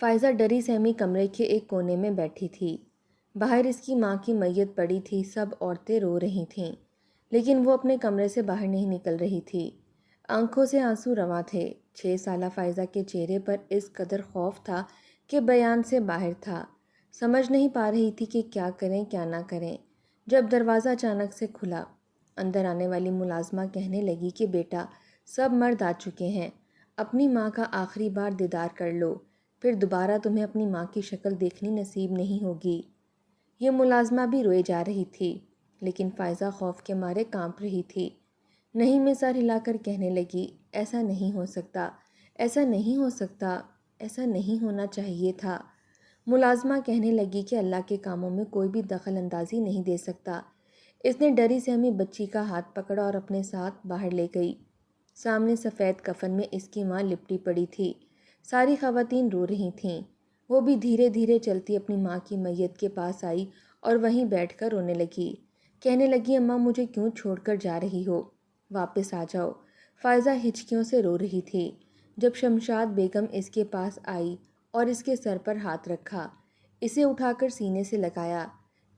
فائزہ ڈری سہمی کمرے کے ایک کونے میں بیٹھی تھی۔ باہر اس کی ماں کی میت پڑی تھی، سب عورتیں رو رہی تھیں، لیکن وہ اپنے کمرے سے باہر نہیں نکل رہی تھی۔ آنکھوں سے آنسو رواں تھے۔ 6 سالہ فائزہ کے چہرے پر اس قدر خوف تھا کہ بیان سے باہر تھا۔ سمجھ نہیں پا رہی تھی کہ کیا کریں کیا نہ کریں۔ جب دروازہ اچانک سے کھلا، اندر آنے والی ملازمہ کہنے لگی کہ بیٹا، سب مرد آ چکے ہیں، اپنی ماں کا آخری بار دیدار کر لو، پھر دوبارہ تمہیں اپنی ماں کی شکل دیکھنی نصیب نہیں ہوگی۔ یہ ملازمہ بھی روئے جا رہی تھی، لیکن فائزہ خوف کے مارے کانپ رہی تھی۔ نہیں میں سر ہلا کر کہنے لگی، ایسا نہیں ہو سکتا، ایسا نہیں ہو سکتا، ایسا نہیں ہونا چاہیے تھا۔ ملازمہ کہنے لگی کہ اللہ کے کاموں میں کوئی بھی دخل اندازی نہیں دے سکتا۔ اس نے ڈری سہمی بچی کا ہاتھ پکڑا اور اپنے ساتھ باہر لے گئی۔ سامنے سفید کفن میں اس کی ماں لپٹی پڑی تھی۔ ساری خواتین رو رہی تھیں۔ وہ بھی دھیرے دھیرے چلتی اپنی ماں کی میت کے پاس آئی اور وہیں بیٹھ کر رونے لگی۔ کہنے لگی، اماں مجھے کیوں چھوڑ کر جا رہی ہو؟ واپس آ جاؤ۔ فائزہ ہچکیوں سے رو رہی تھی۔ جب شمشاد بیگم اس کے پاس آئی اور اس کے سر پر ہاتھ رکھا، اسے اٹھا کر سینے سے لگایا،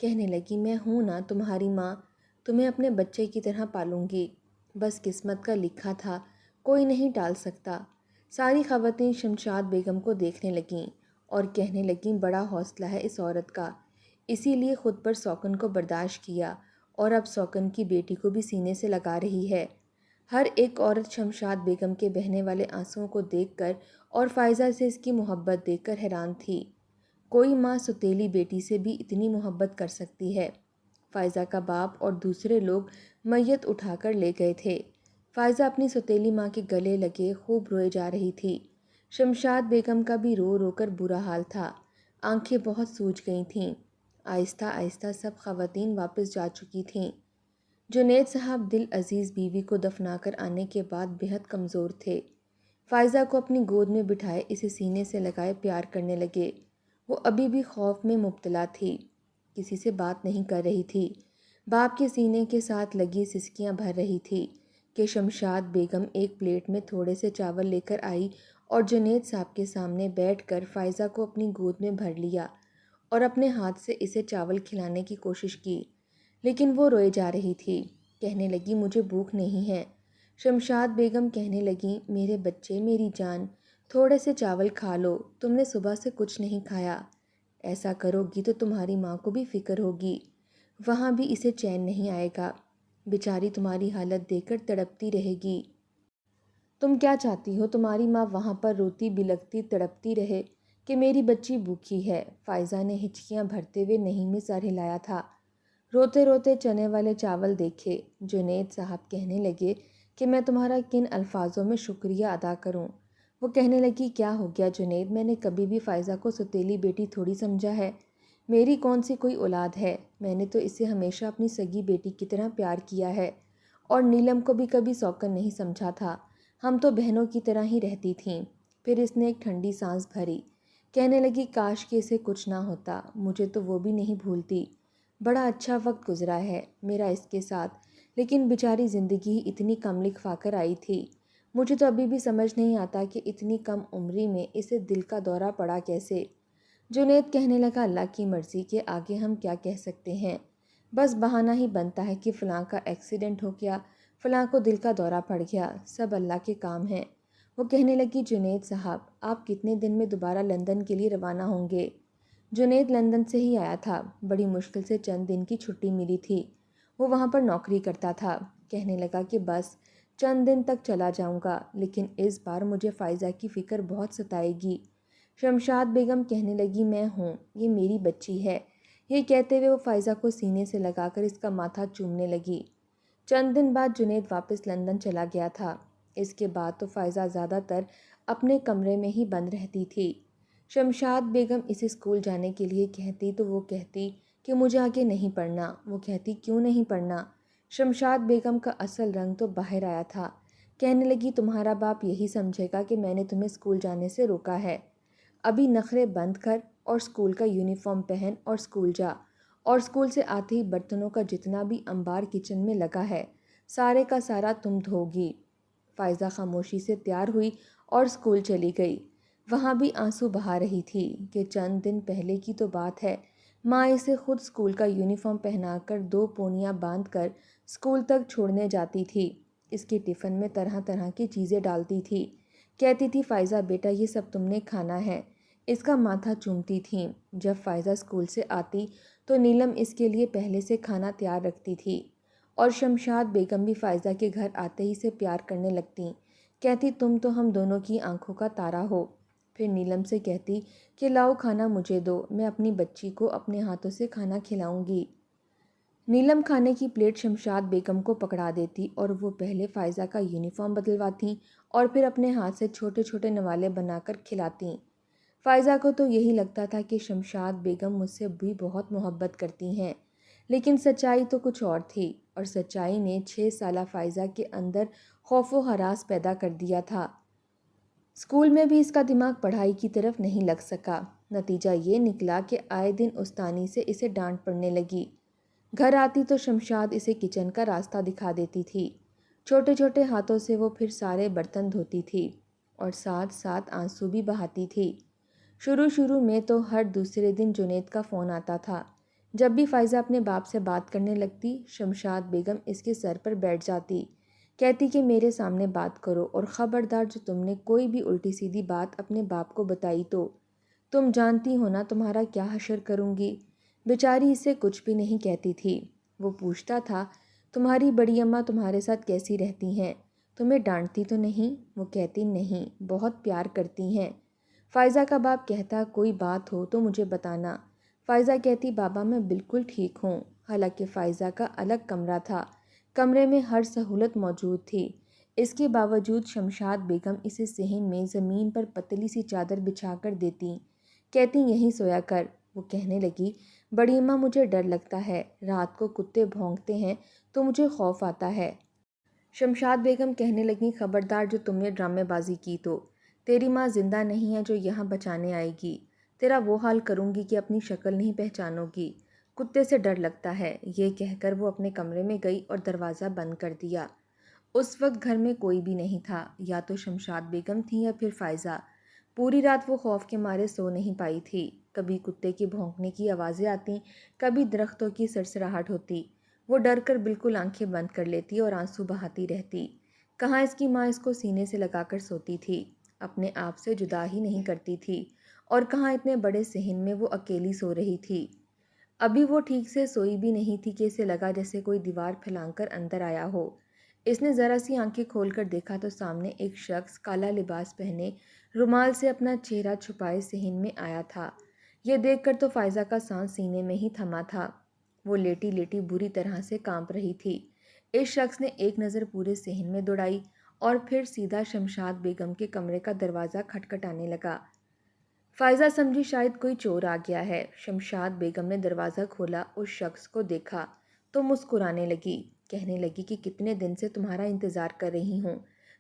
کہنے لگی، میں ہوں نا تمہاری ماں، تمہیں اپنے بچے کی طرح پالوں گی۔ بس قسمت کا لکھا تھا، کوئی نہیں ٹال سکتا۔ ساری خواتین شمشاد بیگم کو دیکھنے لگیں اور کہنے لگیں، بڑا حوصلہ ہے اس عورت کا، اسی لیے خود پر سوکن کو برداشت کیا اور اب سوکن کی بیٹی کو بھی سینے سے لگا رہی ہے۔ ہر ایک عورت شمشاد بیگم کے بہنے والے آنسوؤں کو دیکھ کر اور فائزہ سے اس کی محبت دیکھ کر حیران تھی۔ کوئی ماں سوتیلی بیٹی سے بھی اتنی محبت کر سکتی ہے؟ فائزہ کا باپ اور دوسرے لوگ میت اٹھا کر لے گئے تھے۔ فائزہ اپنی سوتیلی ماں کے گلے لگے خوب روئے جا رہی تھی۔ شمشاد بیگم کا بھی رو رو کر برا حال تھا، آنکھیں بہت سوج گئی تھیں۔ آہستہ آہستہ سب خواتین واپس جا چکی تھیں۔ جنید صاحب دل عزیز بیوی کو دفنا کر آنے کے بعد بہت کمزور تھے۔ فائزہ کو اپنی گود میں بٹھائے اسے سینے سے لگائے پیار کرنے لگے۔ وہ ابھی بھی خوف میں مبتلا تھی، کسی سے بات نہیں کر رہی تھی۔ باپ کے سینے کے ساتھ لگی سسکیاں بھر رہی تھی کہ شمشاد بیگم ایک پلیٹ میں تھوڑے سے چاول لے کر آئی اور جنید صاحب کے سامنے بیٹھ کر فائزہ کو اپنی گود میں بھر لیا اور اپنے ہاتھ سے اسے چاول کھلانے کی کوشش کی، لیکن وہ روئے جا رہی تھی۔ کہنے لگی، مجھے بھوک نہیں ہے۔ شمشاد بیگم کہنے لگی، میرے بچے، میری جان، تھوڑے سے چاول کھا لو، تم نے صبح سے کچھ نہیں کھایا۔ ایسا کرو گی تو تمہاری ماں کو بھی فکر ہوگی، وہاں بھی اسے چین نہیں آئے گا، بیچاری تمہاری حالت دیکھ کر تڑپتی رہے گی۔ تم کیا چاہتی ہو تمہاری ماں وہاں پر روتی بلکتی تڑپتی رہے کہ میری بچی بھوکی ہے؟ فائزہ نے ہچکیاں بھرتے ہوئے نہیں میں سر ہلایا تھا۔ روتے روتے چنے والے چاول دیکھے۔ جنید صاحب کہنے لگے کہ میں تمہارا کن الفاظوں میں شکریہ ادا کروں؟ وہ کہنے لگی، کیا ہو گیا جنید، میں نے کبھی بھی فائزہ کو سوتیلی بیٹی تھوڑی سمجھا ہے، میری کون سی کوئی اولاد ہے؟ میں نے تو اسے ہمیشہ اپنی سگی بیٹی کی طرح پیار کیا ہے، اور نیلم کو بھی کبھی سوکن نہیں سمجھا تھا، ہم تو بہنوں کی طرح ہی رہتی تھیں۔ پھر اس نے ایک ٹھنڈی سانس بھری، کہنے لگی، کاش کہ اسے کچھ نہ ہوتا، مجھے تو وہ بھی نہیں بھولتی، بڑا اچھا وقت گزرا ہے میرا اس کے ساتھ، لیکن بیچاری زندگی ہی اتنی کم لکھوا کر آئی تھی، مجھے تو ابھی بھی سمجھ نہیں آتا کہ اتنی کم عمری میں اسے دل کا دورہ پڑا کیسے۔ جنید کہنے لگا، اللہ کی مرضی کے آگے ہم کیا کہہ سکتے ہیں، بس بہانہ ہی بنتا ہے کہ فلاں کا ایکسیڈنٹ ہو گیا، فلاں کو دل کا دورہ پڑ گیا، سب اللہ کے کام ہیں۔ وہ کہنے لگی، جنید صاحب آپ کتنے دن میں دوبارہ لندن کے لیے روانہ ہوں گے؟ جنید لندن سے ہی آیا تھا، بڑی مشکل سے چند دن کی چھٹی ملی تھی، وہ وہاں پر نوکری کرتا تھا۔ کہنے لگا کہ بس چند دن تک چلا جاؤں گا، لیکن اس بار مجھے فائزہ کی فکر بہت ستائے گی۔ شمشاد بیگم کہنے لگی، میں ہوں، یہ میری بچی ہے۔ یہ کہتے ہوئے وہ فائزہ کو سینے سے لگا کر اس کا ماتھا چومنے لگی۔ چند دن بعد جنید واپس لندن چلا گیا تھا۔ اس کے بعد تو فائزہ زیادہ تر اپنے کمرے میں ہی بند رہتی تھی۔ شمشاد بیگم اسے اسکول جانے کے لیے کہتی تو وہ کہتی کہ مجھے آگے نہیں پڑھنا۔ وہ کہتی، کیوں نہیں پڑھنا؟ شمشاد بیگم کا اصل رنگ تو باہر آیا تھا۔ کہنے لگی، تمہارا باپ یہی سمجھے گا کہ میں نے تمہیں اسکول جانے سے روکا ہے، ابھی نخرے بند کر اور اسکول کا یونیفارم پہن اور اسکول جا، اور اسکول سے آتے ہی برتنوں کا جتنا بھی انبار کچن میں لگا ہے سارے کا سارا تم دھو گی۔ فائزہ خاموشی سے تیار ہوئی اور اسکول چلی گئی۔ وہاں بھی آنسو بہا رہی تھی کہ چند دن پہلے کی تو بات ہے، ماں اسے خود اسکول کا یونیفارم پہنا کر 2 پونیاں باندھ کر اسکول تک چھوڑنے جاتی تھی۔ اس کے ٹفن میں طرح طرح کی چیزیں ڈالتی تھی، کہتی تھی فائزہ بیٹا یہ سب تم نے کھانا ہے، اس کا ماتھا چومتی تھیں۔ جب فائزہ اسکول سے آتی تو نیلم اس کے لیے پہلے سے کھانا تیار رکھتی تھی، اور شمشاد بیگم بھی فائزہ کے گھر آتے ہی سے پیار کرنے لگتی، کہتی تم تو ہم دونوں کی آنکھوں کا تارا ہو۔ پھر نیلم سے کہتی کہ لاؤ کھانا مجھے دو، میں اپنی بچی کو اپنے ہاتھوں سے کھانا کھلاؤں گی۔ نیلم کھانے کی پلیٹ شمشاد بیگم کو پکڑا دیتی اور وہ پہلے فائزہ کا یونیفارم بدلواتی اور پھر اپنے ہاتھ سے چھوٹے چھوٹے نوالے بنا کر کھلاتی۔ فائزہ کو تو یہی لگتا تھا کہ شمشاد بیگم مجھ سے بھی بہت محبت کرتی ہیں، لیکن سچائی تو کچھ اور تھی، اور سچائی نے 6 سالہ فائزہ کے اندر خوف و ہراس پیدا کر دیا تھا۔ اسکول میں بھی اس کا دماغ پڑھائی کی طرف نہیں لگ سکا۔ نتیجہ یہ نکلا کہ آئے دن استانی سے اسے ڈانٹ پڑنے لگی۔ گھر آتی تو شمشاد اسے کچن کا راستہ دکھا دیتی تھی، چھوٹے چھوٹے ہاتھوں سے وہ پھر سارے برتن دھوتی تھی اور ساتھ ساتھ آنسو بھی بہاتی تھی۔ شروع میں تو ہر دوسرے دن جنید کا فون آتا تھا۔ جب بھی فائزہ اپنے باپ سے بات کرنے لگتی، شمشاد بیگم اس کے سر پر بیٹھ جاتی، کہتی کہ میرے سامنے بات کرو، اور خبردار جو تم نے کوئی بھی الٹی سیدھی بات اپنے باپ کو بتائی تو تم جانتی ہو نا تمہارا کیا حشر کروں گی۔ بیچاری اسے کچھ بھی نہیں کہتی تھی۔ وہ پوچھتا تھا تمہاری بڑی اماں تمہارے ساتھ کیسی رہتی ہیں، تمہیں ڈانٹتی تو نہیں؟ وہ کہتی نہیں، بہت پیار کرتی ہیں۔ فائزہ کا باپ کہتا کوئی بات ہو تو مجھے بتانا۔ فائزہ کہتی بابا میں بالکل ٹھیک ہوں۔ حالانکہ فائزہ کا الگ کمرہ تھا، کمرے میں ہر سہولت موجود تھی، اس کے باوجود شمشاد بیگم اسے صحن میں زمین پر پتلی سی چادر بچھا کر دیتی، کہتی یہیں سویا کر۔ وہ کہنے لگی بڑی اماں مجھے ڈر لگتا ہے، رات کو کتے بھونکتے ہیں تو مجھے خوف آتا ہے۔ شمشاد بیگم کہنے لگیں خبردار جو تم نے ڈرامے بازی کی تو تیری ماں زندہ نہیں ہے جو یہاں بچانے آئے گی، تیرا وہ حال کروں گی کہ اپنی شکل نہیں پہچانو گی، کتے سے ڈر لگتا ہے۔ یہ کہہ کر وہ اپنے کمرے میں گئی اور دروازہ بند کر دیا۔ اس وقت گھر میں کوئی بھی نہیں تھا، یا تو شمشاد بیگم تھی یا پھر فائزہ۔ پوری رات وہ خوف کے مارے سو نہیں پائی تھی، کبھی کتے کے بھونکنے کی آوازیں آتی، کبھی درختوں کی سرسراہٹ ہوتی۔ وہ ڈر کر بالکل آنکھیں بند کر لیتی اور آنسو بہاتی رہتی۔ کہاں اس کی ماں اس کو سینے سے لگا کر سوتی تھی، اپنے آپ سے جدا ہی نہیں کرتی تھی، اور کہاں اتنے بڑے صحن میں وہ اکیلی سو رہی تھی۔ ابھی وہ ٹھیک سے سوئی بھی نہیں تھی کہ اسے لگا جیسے کوئی دیوار پھلانگ کر اندر آیا ہو۔ اس نے ذرا سی آنکھیں کھول کر دیکھا تو سامنے ایک شخص کالا لباس پہنے رومال سے اپنا چہرہ چھپائے صحن میں آیا تھا۔ یہ دیکھ کر تو فائزہ کا سانس سینے میں ہی تھما تھا۔ وہ لیٹی لیٹی بری طرح سے کانپ رہی تھی۔ اس شخص نے ایک نظر پورے صحن میں دوڑائی اور پھر سیدھا شمشاد بیگم کے کمرے کا دروازہ کھٹکھٹانے لگا۔ فائزہ سمجھی شاید کوئی چور آ گیا ہے۔ شمشاد بیگم نے دروازہ کھولا، اس شخص کو دیکھا تو مسکرانے لگی، کہنے لگی کہ کتنے دن سے تمہارا انتظار کر رہی ہوں،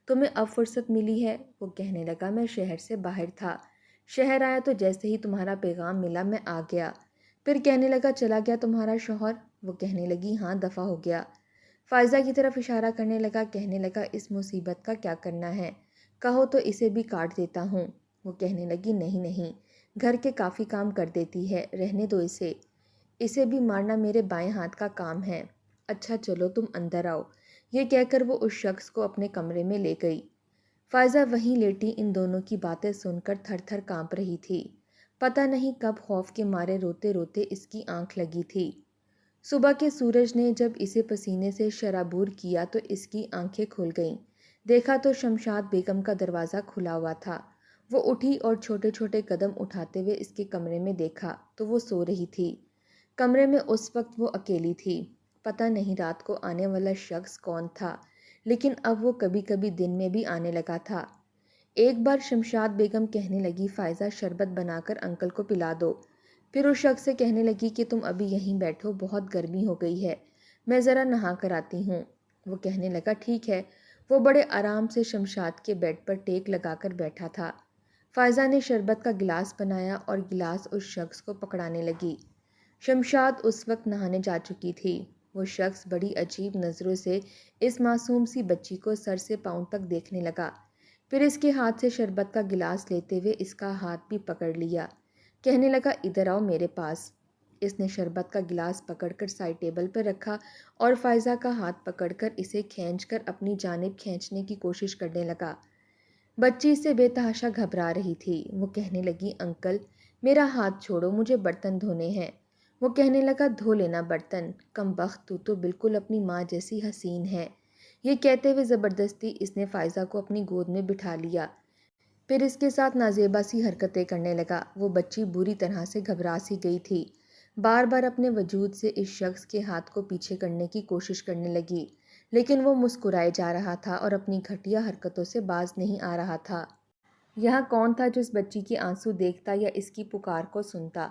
تمہیں اب فرصت ملی ہے۔ وہ کہنے لگا میں شہر سے باہر تھا، شہر آیا تو جیسے ہی تمہارا پیغام ملا میں آ گیا۔ پھر کہنے لگا چلا گیا تمہارا شوہر؟ وہ کہنے لگی ہاں دفع ہو گیا۔ فائزہ کی طرف اشارہ کرنے لگا، کہنے لگا اس مصیبت کا کیا کرنا ہے، کہو تو اسے بھی کاٹ دیتا ہوں۔ وہ کہنے لگی نہیں، گھر کے کافی کام کر دیتی ہے، رہنے دو اسے بھی مارنا میرے بائیں ہاتھ کا کام ہے۔ اچھا چلو تم اندر آؤ۔ یہ کہہ کر وہ اس شخص کو اپنے کمرے میں لے گئی۔ فائزہ وہیں لیٹی ان دونوں کی باتیں سن کر تھر تھر کانپ رہی تھی۔ پتہ نہیں کب خوف کے مارے روتے روتے اس کی آنکھ لگی تھی۔ صبح کے سورج نے جب اسے پسینے سے شرابور کیا تو اس کی آنکھیں کھل گئیں۔ دیکھا تو شمشاد بیگم کا دروازہ کھلا ہوا تھا۔ وہ اٹھی اور چھوٹے چھوٹے قدم اٹھاتے ہوئے اس کے کمرے میں دیکھا تو وہ سو رہی تھی۔ کمرے میں اس وقت وہ اکیلی تھی۔ پتہ نہیں رات کو آنے والا شخص کون تھا، لیکن اب وہ کبھی کبھی دن میں بھی آنے لگا تھا۔ ایک بار شمشاد بیگم کہنے لگی فائزہ شربت بنا کر انکل کو پلا دو۔ پھر اس شخص سے کہنے لگی کہ تم ابھی یہیں بیٹھو، بہت گرمی ہو گئی ہے، میں ذرا نہا کر آتی ہوں۔ وہ کہنے لگا ٹھیک ہے۔ وہ بڑے آرام سے شمشاد کے بیڈ پر ٹیک لگا کر بیٹھا تھا۔ فائزہ نے شربت کا گلاس بنایا اور گلاس اس شخص کو پکڑانے لگی۔ شمشاد اس وقت نہانے جا چکی تھی۔ وہ شخص بڑی عجیب نظروں سے اس معصوم سی بچی کو سر سے پاؤں تک دیکھنے لگا، پھر اس کے ہاتھ سے شربت کا گلاس لیتے ہوئے اس کا ہاتھ بھی پکڑ لیا۔ کہنے لگا ادھر آؤ میرے پاس۔ اس نے شربت کا گلاس پکڑ کر سائڈ ٹیبل پر رکھا اور فائزہ کا ہاتھ پکڑ کر اسے کھینچ کر اپنی جانب کھینچنے کی کوشش کرنے لگا۔ بچی اس سے بے تحاشا گھبرا رہی تھی۔ وہ کہنے لگی انکل میرا ہاتھ چھوڑو، مجھے برتن دھونے ہیں۔ وہ کہنے لگا دھو لینا برتن، کم بخت تو بالکل اپنی ماں جیسی حسین ہے۔ یہ کہتے ہوئے زبردستی اس نے فائزہ کو اپنی گود میں بٹھا لیا، پھر اس کے ساتھ نازیبا سی حرکتیں کرنے لگا۔ وہ بچی بری طرح سے گھبرا سی گئی تھی، بار بار اپنے وجود سے اس شخص کے ہاتھ کو پیچھے کرنے کی کوشش کرنے لگی، لیکن وہ مسکرائے جا رہا تھا اور اپنی گھٹیا حرکتوں سے باز نہیں آ رہا تھا۔ یہاں کون تھا جو اس بچی کے آنسو دیکھتا یا اس کی پکار کو سنتا؟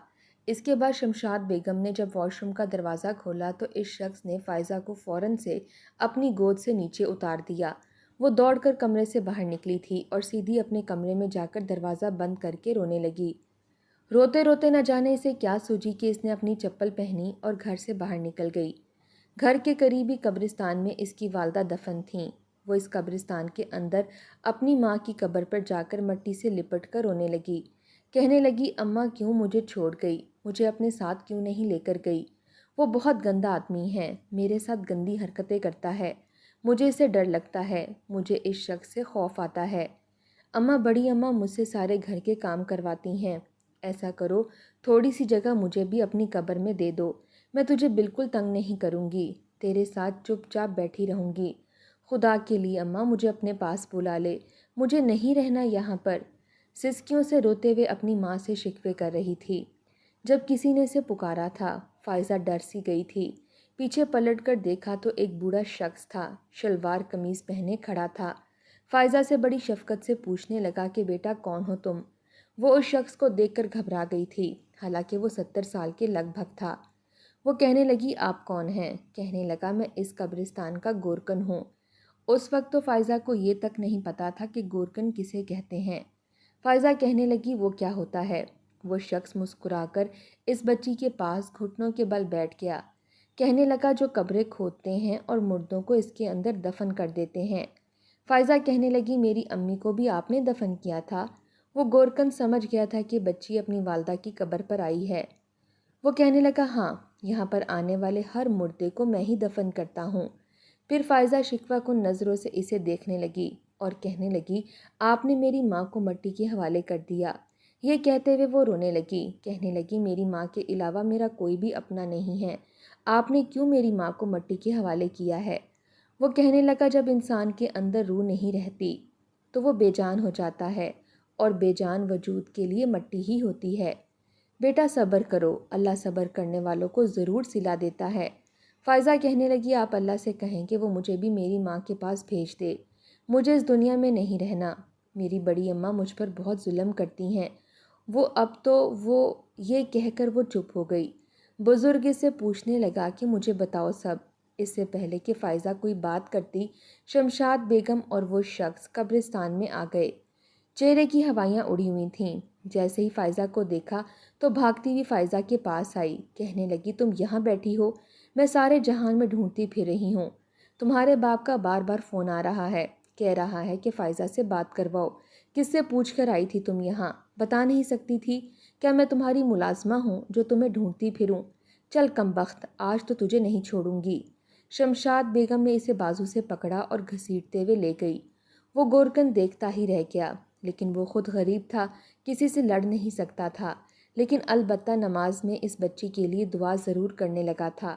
اس کے بعد شمشاد بیگم نے جب واش روم کا دروازہ کھولا تو اس شخص نے فائزہ کو فوراً سے اپنی گود سے نیچے اتار دیا۔ وہ دوڑ کر کمرے سے باہر نکلی تھی اور سیدھی اپنے کمرے میں جا کر دروازہ بند کر کے رونے لگی۔ روتے روتے نہ جانے اسے کیا سوجی کہ اس نے اپنی چپل پہنی اور گھر سے باہر نکل گئی۔ گھر کے قریبی قبرستان میں اس کی والدہ دفن تھیں۔ وہ اس قبرستان کے اندر اپنی ماں کی قبر پر جا کر مٹی سے لپٹ کر رونے لگی۔ کہنے لگی اماں کیوں مجھے چھوڑ گئی، مجھے اپنے ساتھ کیوں نہیں لے کر گئی؟ وہ بہت گندا آدمی ہے، میرے ساتھ گندی حرکتیں کرتا ہے، مجھے اسے ڈر لگتا ہے، مجھے اس شخص سے خوف آتا ہے۔ اماں بڑی اماں مجھ سے سارے گھر کے کام کرواتی ہیں، ایسا کرو تھوڑی سی جگہ مجھے بھی اپنی قبر میں دے دو، میں تجھے بالکل تنگ نہیں کروں گی، تیرے ساتھ چپ چاپ بیٹھی رہوں گی۔ خدا کے لیے اماں مجھے اپنے پاس بلا لے، مجھے نہیں رہنا یہاں پر۔ سسکیوں سے روتے ہوئے اپنی ماں سے شکوے کر رہی تھی۔ جب کسی نے اسے پکارا تھا، فائزہ ڈر سی گئی تھی۔ پیچھے پلٹ کر دیکھا تو ایک بوڑھا شخص تھا، شلوار قمیض پہنے کھڑا تھا۔ فائزہ سے بڑی شفقت سے پوچھنے لگا کہ بیٹا کون ہو تم؟ وہ اس شخص کو دیکھ کر گھبرا گئی تھی، حالانکہ وہ 70 سال کے لگ بھگ تھا۔ وہ کہنے لگی آپ کون ہیں؟ کہنے لگا میں اس قبرستان کا گورکن ہوں۔ اس وقت تو فائزہ کو یہ تک نہیں پتا تھا کہ گورکن کسے کہتے ہیں۔ فائزہ کہنے لگی وہ کیا ہوتا ہے؟ وہ شخص مسکرا کر اس بچی کے پاس گھٹنوں کے بل بیٹھ گیا۔ کہنے لگا جو قبریں کھودتے ہیں اور مردوں کو اس کے اندر دفن کر دیتے ہیں۔ فائزہ کہنے لگی میری امی کو بھی آپ نے دفن کیا تھا؟ وہ گورکن سمجھ گیا تھا کہ بچی اپنی والدہ کی قبر پر آئی ہے۔ وہ کہنے لگا ہاں، یہاں پر آنے والے ہر مردے کو میں ہی دفن کرتا ہوں۔ پھر فائزہ شکوہ کن نظروں سے اسے دیکھنے لگی اور کہنے لگی آپ نے میری ماں کو مٹی کے حوالے کر دیا۔ یہ کہتے ہوئے وہ رونے لگی، کہنے لگی میری ماں کے علاوہ میرا کوئی بھی اپنا نہیں ہے، آپ نے کیوں میری ماں کو مٹی کے حوالے کیا ہے؟ وہ کہنے لگا جب انسان کے اندر روح نہیں رہتی تو وہ بے جان ہو جاتا ہے، اور بے جان وجود کے لیے مٹی ہی ہوتی ہے۔ بیٹا صبر کرو، اللہ صبر کرنے والوں کو ضرور صلہ دیتا ہے۔ فائزہ کہنے لگی آپ اللہ سے کہیں کہ وہ مجھے بھی میری ماں کے پاس بھیج دے، مجھے اس دنیا میں نہیں رہنا، میری بڑی اماں مجھ پر بہت ظلم کرتی ہیں۔ وہ یہ کہہ کر وہ چپ ہو گئی۔ بزرگ سے پوچھنے لگا کہ مجھے بتاؤ سب۔ اس سے پہلے کہ فائزہ کوئی بات کرتی، شمشاد بیگم اور وہ شخص قبرستان میں آ گئے۔ چہرے کی ہوائیاں اڑی ہوئی تھیں۔ جیسے ہی فائزہ کو دیکھا تو بھاگتی ہوئی فائزہ کے پاس آئی، کہنے لگی تم یہاں بیٹھی ہو؟ میں سارے جہان میں ڈھونڈتی پھر رہی ہوں، تمہارے باپ کا بار بار فون آ رہا ہے، کہہ رہا ہے کہ فائزہ سے بات کرواؤ۔ کس سے پوچھ کر آئی تھی تم یہاں؟ بتا نہیں سکتی تھی؟ کیا میں تمہاری ملازمہ ہوں جو تمہیں ڈھونڈتی پھروں؟ چل کم بخت، آج تو تجھے نہیں چھوڑوں گی۔ شمشاد بیگم نے اسے بازو سے پکڑا اور گھسیٹتے ہوئے لے گئی۔ وہ گورکن دیکھتا ہی رہ گیا، لیکن وہ خود غریب تھا، کسی سے لڑ نہیں سکتا تھا، لیکن البتہ نماز میں اس بچی کے لیے دعا ضرور کرنے لگا تھا۔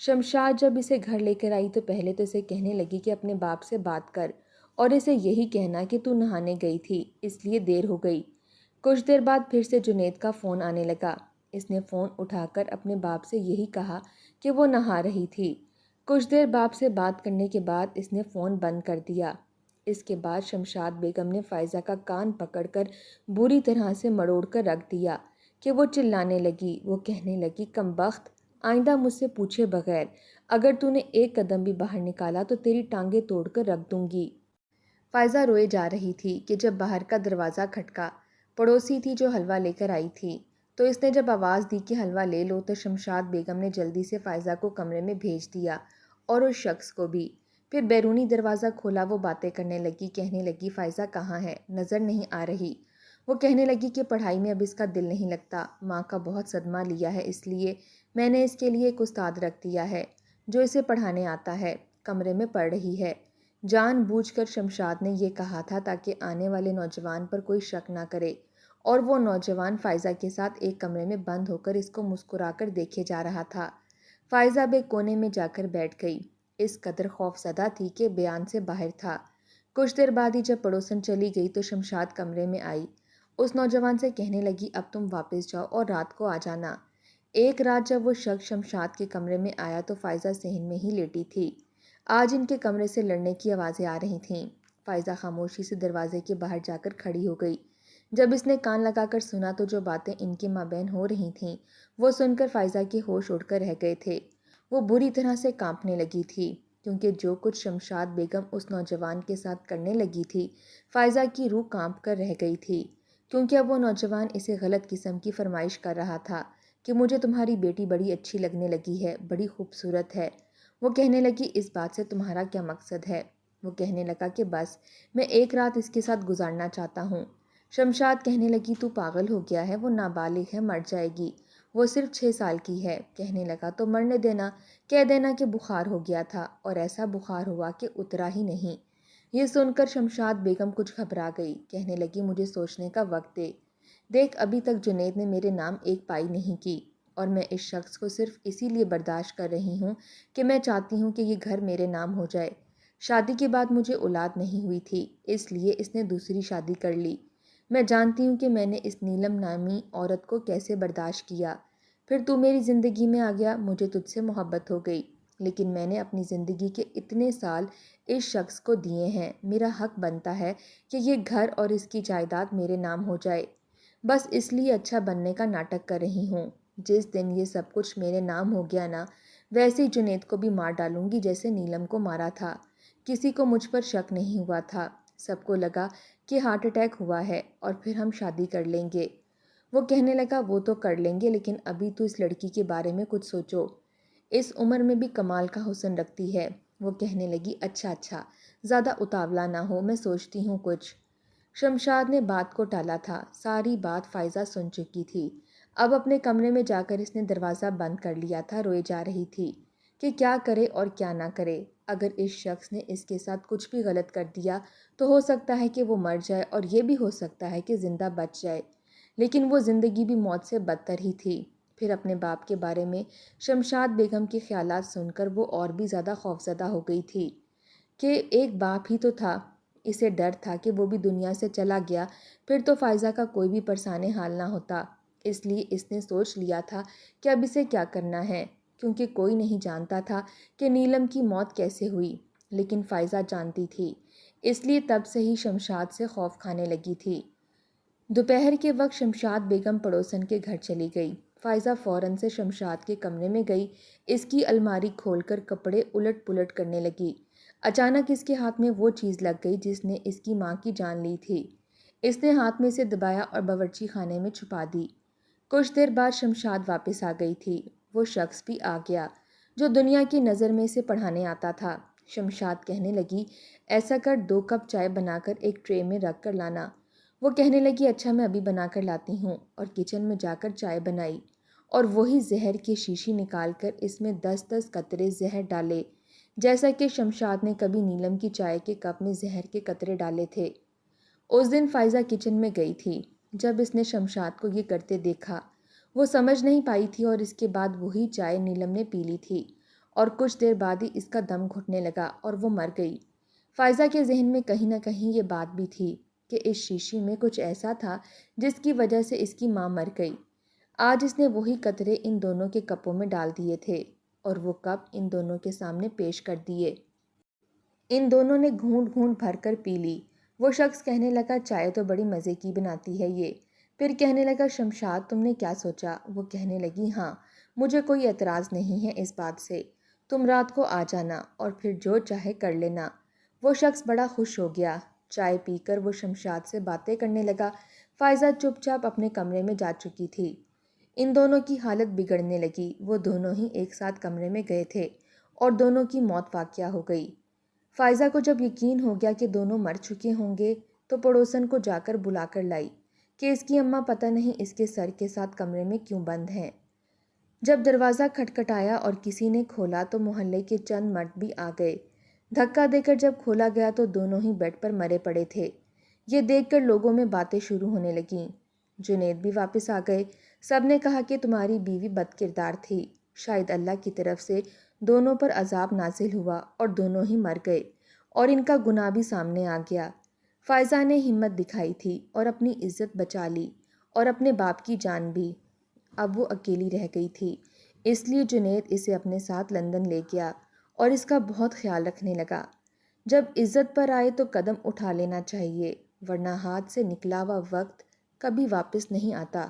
شمشاد جب اسے گھر لے کر آئی تو پہلے تو اسے کہنے لگی کہ اپنے باپ سے بات کر اور اسے یہی کہنا کہ تو نہانے گئی تھی اس لیے دیر ہو گئی۔ کچھ دیر بعد پھر سے جنید کا فون آنے لگا۔ اس نے فون اٹھا کر اپنے باپ سے یہی کہا کہ وہ نہا رہی تھی۔ کچھ دیر باپ سے بات کرنے کے بعد اس نے فون بند کر دیا۔ اس کے بعد شمشاد بیگم نے فائزہ کا کان پکڑ کر بری طرح سے مروڑ کر رکھ دیا کہ وہ چلانے لگی۔ وہ کہنے لگی کم بخت، آئندہ مجھ سے پوچھے بغیر اگر تو نے ایک قدم بھی باہر نکالا تو تیری ٹانگیں توڑ کر رکھ دوں گی۔ فائزہ روئے جا رہی تھی کہ جب باہر کا دروازہ کھٹکا۔ پڑوسی تھی جو حلوہ لے کر آئی تھی، تو اس نے جب آواز دی کہ حلوہ لے لو تو شمشاد بیگم نے جلدی سے فائزہ کو کمرے میں بھیج دیا اور اس شخص کو بھی۔ پھر بیرونی دروازہ کھولا، وہ باتیں کرنے لگی، کہنے لگی فائزہ کہاں ہے، نظر نہیں آ رہی۔ وہ کہنے لگی کہ پڑھائی میں اب اس کا دل نہیں لگتا، ماں کا بہت صدمہ لیا ہے، اس لیے میں نے اس کے لیے ایک استاد رکھ دیا ہے جو اسے پڑھانے آتا ہے، کمرے میں پڑھ رہی ہے۔ جان بوجھ کر شمشاد نے یہ کہا تھا تاکہ آنے والے نوجوان پر کوئی شک نہ کرے، اور وہ نوجوان فائزہ کے ساتھ ایک کمرے میں بند ہو کر اس کو مسکرا کر دیکھے جا رہا تھا۔ فائزہ اب ایک کونے میں جا کر بیٹھ گئی، اس قدر خوف زدہ تھی کہ بیان سے باہر تھا۔ کچھ دیر بعد ہی جب پڑوسن چلی گئی تو شمشاد کمرے میں آئی، اس نوجوان سے کہنے لگی اب تم واپس جاؤ اور رات کو آ جانا۔ ایک رات جب وہ شخص شمشاد کے کمرے میں آیا تو فائزہ صحن میں ہی لیٹی تھی۔ آج ان کے کمرے سے لڑنے کی آوازیں آ رہی تھیں۔ فائزہ خاموشی سے دروازے کے باہر جا کر کھڑی ہو گئی۔ جب اس نے کان لگا کر سنا تو جو باتیں ان کے مابین ہو رہی تھیں وہ سن کر فائزہ کے ہوش اڑ کر رہ گئے تھے۔ وہ بری طرح سے کانپنے لگی تھی کیونکہ جو کچھ شمشاد بیگم اس نوجوان کے ساتھ کرنے لگی تھی، فائزہ کی روح کانپ کر رہ گئی تھی، کیونکہ اب وہ نوجوان اسے غلط قسم کی فرمائش کر رہا تھا کہ مجھے تمہاری بیٹی بڑی اچھی لگنے لگی ہے، بڑی خوبصورت ہے۔ وہ کہنے لگی اس بات سے تمہارا کیا مقصد ہے؟ وہ کہنے لگا کہ بس میں ایک رات اس کے ساتھ گزارنا چاہتا ہوں۔ شمشاد کہنے لگی تو پاگل ہو گیا ہے، وہ نابالغ ہے، مر جائے گی، وہ صرف 6 سال کی ہے۔ کہنے لگا تو مرنے دینا، کہہ دینا کہ بخار ہو گیا تھا، اور ایسا بخار ہوا کہ اترا ہی نہیں۔ یہ سن کر شمشاد بیگم کچھ گھبرا گئی، کہنے لگی مجھے سوچنے کا وقت دے، دیکھ ابھی تک جنید نے میرے نام ایک پائی نہیں کی، اور میں اس شخص کو صرف اسی لیے برداشت کر رہی ہوں کہ میں چاہتی ہوں کہ یہ گھر میرے نام ہو جائے۔ شادی کے بعد مجھے اولاد نہیں ہوئی تھی، اس لیے اس نے دوسری شادی کر لی۔ میں جانتی ہوں کہ میں نے اس نیلم نامی عورت کو کیسے برداشت کیا۔ پھر تو میری زندگی میں آ گیا، مجھے تجھ سے محبت ہو گئی، لیکن میں نے اپنی زندگی کے اتنے سال اس شخص کو دیے ہیں، میرا حق بنتا ہے کہ یہ گھر اور اس کی جائیداد میرے نام ہو جائے۔ بس اس لیے اچھا بننے کا ناٹک کر رہی ہوں۔ جس دن یہ سب کچھ میرے نام ہو گیا نا، ویسے ہی جنید کو بھی مار ڈالوں گی جیسے نیلم کو مارا تھا۔ کسی کو مجھ پر شک نہیں ہوا تھا، سب کو لگا کہ ہارٹ اٹیک ہوا ہے، اور پھر ہم شادی کر لیں گے۔ وہ کہنے لگا وہ تو کر لیں گے، لیکن ابھی تو اس لڑکی کے بارے میں کچھ سوچو، اس عمر میں بھی کمال کا حسن رکھتی ہے۔ وہ کہنے لگی اچھا زیادہ اتاولا نہ ہو، میں سوچتی ہوں کچھ۔ شمشاد نے بات کو ٹالا تھا، ساری بات فائزہ سن چکی تھی۔ اب اپنے کمرے میں جا کر اس نے دروازہ بند کر لیا تھا، روئے جا رہی تھی کہ کیا کرے اور کیا نہ کرے۔ اگر اس شخص نے اس کے ساتھ کچھ بھی غلط کر دیا تو ہو سکتا ہے کہ وہ مر جائے، اور یہ بھی ہو سکتا ہے کہ زندہ بچ جائے، لیکن وہ زندگی بھی موت سے بدتر ہی تھی۔ پھر اپنے باپ کے بارے میں شمشاد بیگم کے خیالات سن کر وہ اور بھی زیادہ خوفزدہ ہو گئی تھی کہ ایک باپ ہی تو تھا، اسے ڈر تھا کہ وہ بھی دنیا سے چلا گیا پھر تو فائزہ کا کوئی بھی پرسان حال نہ ہوتا۔ اس لیے اس نے سوچ لیا تھا کہ اب اسے کیا کرنا ہے، کیونکہ کوئی نہیں جانتا تھا کہ نیلم کی موت کیسے ہوئی، لیکن فائزہ جانتی تھی، اس لیے تب سے ہی شمشاد سے خوف کھانے لگی تھی۔ دوپہر کے وقت شمشاد بیگم پڑوسن کے گھر چلی گئی۔ فائزہ فوراً سے شمشاد کے کمرے میں گئی، اس کی الماری کھول کر کپڑے الٹ پلٹ کرنے لگی۔ اچانک اس کے ہاتھ میں وہ چیز لگ گئی جس نے اس کی ماں کی جان لی تھی۔ اس نے ہاتھ میں سے دبایا اور باورچی خانے میں چھپا دی۔ کچھ دیر بعد شمشاد واپس آ گئی تھی، وہ شخص بھی آ گیا جو دنیا کی نظر میں اسے پڑھانے آتا تھا۔ شمشاد کہنے لگی ایسا کر 2 کپ چائے بنا کر ایک ٹرے میں رکھ کر لانا۔ وہ کہنے لگی اچھا میں ابھی بنا کر لاتی ہوں، اور کچن میں جا کر چائے بنائی، اور وہی زہر کی شیشی نکال کر اس میں 10 قطرے زہر ڈالے، جیسا کہ شمشاد نے کبھی نیلم کی چائے کے کپ میں زہر کے قطرے ڈالے تھے۔ اس دن فائزہ کچن میں گئی تھی۔ جب اس نے شمشاد کو یہ کرتے دیکھا، وہ سمجھ نہیں پائی تھی، اور اس کے بعد وہی چائے نیلم نے پی لی تھی، اور کچھ دیر بعد ہی اس کا دم گھٹنے لگا اور وہ مر گئی۔ فائزہ کے ذہن میں کہیں نہ کہیں یہ بات بھی تھی کہ اس شیشی میں کچھ ایسا تھا جس کی وجہ سے اس کی ماں مر گئی۔ آج اس نے وہی قطرے ان دونوں کے کپوں میں ڈال دیے تھے، اور وہ کپ ان دونوں کے سامنے پیش کر دیے۔ ان دونوں نے گھونٹ گھونٹ بھر کر پی لی۔ وہ شخص کہنے لگا چائے تو بڑی مزے کی بناتی ہے یہ۔ پھر کہنے لگا شمشاد تم نے کیا سوچا؟ وہ کہنے لگی ہاں، مجھے کوئی اعتراض نہیں ہے اس بات سے، تم رات کو آ جانا اور پھر جو چاہے کر لینا۔ وہ شخص بڑا خوش ہو گیا۔ چائے پی کر وہ شمشاد سے باتیں کرنے لگا۔ فائزہ چپ چاپ اپنے کمرے میں جا چکی تھی۔ ان دونوں کی حالت بگڑنے لگی۔ وہ دونوں ہی ایک ساتھ کمرے میں گئے تھے اور دونوں کی موت واقعہ ہو گئی۔ فائزہ کو جب یقین ہو گیا کہ دونوں مر چکے ہوں گے تو پڑوسن کو جا کر بلا کر لائی کہ اس کی اماں پتہ نہیں اس کے سر کے ساتھ کمرے میں کیوں بند ہیں۔ جب دروازہ کھٹکھٹایا اور کسی نے کھولا تو محلے کے چند مرد بھی آ گئے۔ دھکا دے کر جب کھولا گیا تو دونوں ہی بیڈ پر مرے پڑے تھے۔ یہ دیکھ کر لوگوں میں باتیں شروع ہونے لگیں۔ جنید بھی واپس آ گئے۔ سب نے کہا کہ تمہاری بیوی بد کردار تھی، شاید اللہ کی طرف سے دونوں پر عذاب نازل ہوا اور دونوں ہی مر گئے اور ان کا گناہ بھی سامنے آ گیا۔ فائزہ نے ہمت دکھائی تھی اور اپنی عزت بچا لی اور اپنے باپ کی جان بھی۔ اب وہ اکیلی رہ گئی تھی، اس لیے جنید اسے اپنے ساتھ لندن لے گیا اور اس کا بہت خیال رکھنے لگا۔ جب عزت پر آئے تو قدم اٹھا لینا چاہیے، ورنہ ہاتھ سے نکلا ہوا وقت کبھی واپس نہیں آتا۔